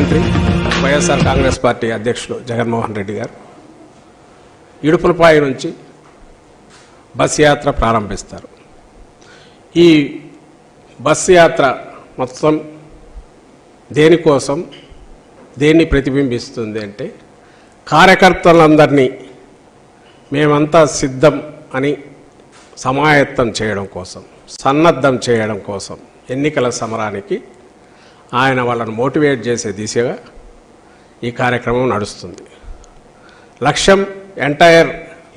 ముఖ్యమంత్రి వైఎస్ఆర్ కాంగ్రెస్ పార్టీ అధ్యక్షులు జగన్మోహన్ రెడ్డి గారు ఇడుపులపాయ నుంచి బస్ యాత్ర ప్రారంభిస్తారు. ఈ బస్ యాత్ర మొత్తం దేనికోసం, దేన్ని ప్రతిబింబిస్తుంది అంటే కార్యకర్తలందరినీ మేమంతా సిద్ధం అని సమాయత్తం చేయడం కోసం, సన్నద్ధం చేయడం కోసం ఎన్నికల సమరానికి ఆయన వాళ్ళను మోటివేట్ చేసే దిశగా ఈ కార్యక్రమం నడుస్తుంది. లక్ష్యం ఎంటైర్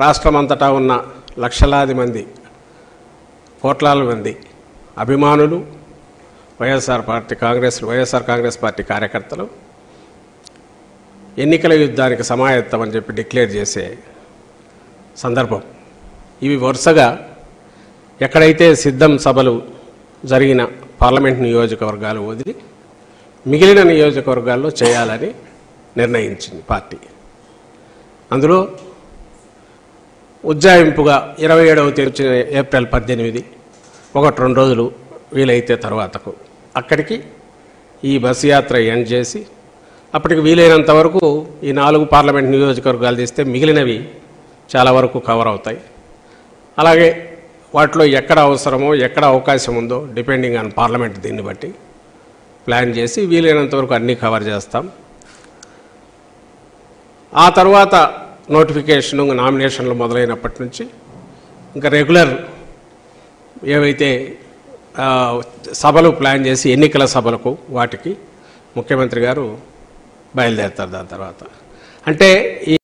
రాష్ట్రమంతటా ఉన్న లక్షలాది మంది, కోట్లాది మంది అభిమానులు, వైఎస్ఆర్ కాంగ్రెస్ పార్టీ కార్యకర్తలు ఎన్నికల యుద్ధానికి సమాయత్తం అని చెప్పి డిక్లేర్ చేసే సందర్భం. ఇవి వరుసగా ఎక్కడైతే సిద్ధం సభలు జరిగిన పార్లమెంట్ నియోజకవర్గాలు వదిలి మిగిలిన నియోజకవర్గాల్లో చేయాలని నిర్ణయించింది పార్టీ. అందులో ఉజ్జాయింపుగా 27వ తేదీ ఏప్రిల్ 18 1-2 రోజులు వీలైతే తర్వాతకు అక్కడికి ఈ బస్సు యాత్ర ఎండ్ చేసి అప్పటికి వీలైనంత వరకు ఈ 4 పార్లమెంట్ నియోజకవర్గాలు తీస్తే మిగిలినవి చాలా వరకు కవర్ అవుతాయి. అలాగే వాటిలో ఎక్కడ అవసరమో, ఎక్కడ అవకాశం ఉందో డిపెండింగ్ ఆన్ పార్లమెంట్ దీన్ని బట్టి ప్లాన్ చేసి వీలైనంత వరకు అన్నీ కవర్ చేస్తాం. ఆ తర్వాత నోటిఫికేషను, నామినేషన్లు మొదలైనప్పటి నుంచి ఇంకా రెగ్యులర్ ఏవైతే సభలు ప్లాన్ చేసి ఎన్నికల సభలకు వాటికి ముఖ్యమంత్రి గారు బయలుదేరుతారు. దాని తర్వాత అంటే ఈ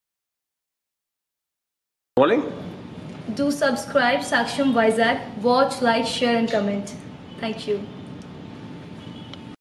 Do subscribe Saksham Vizag. Watch, like, share and comment. Thank you.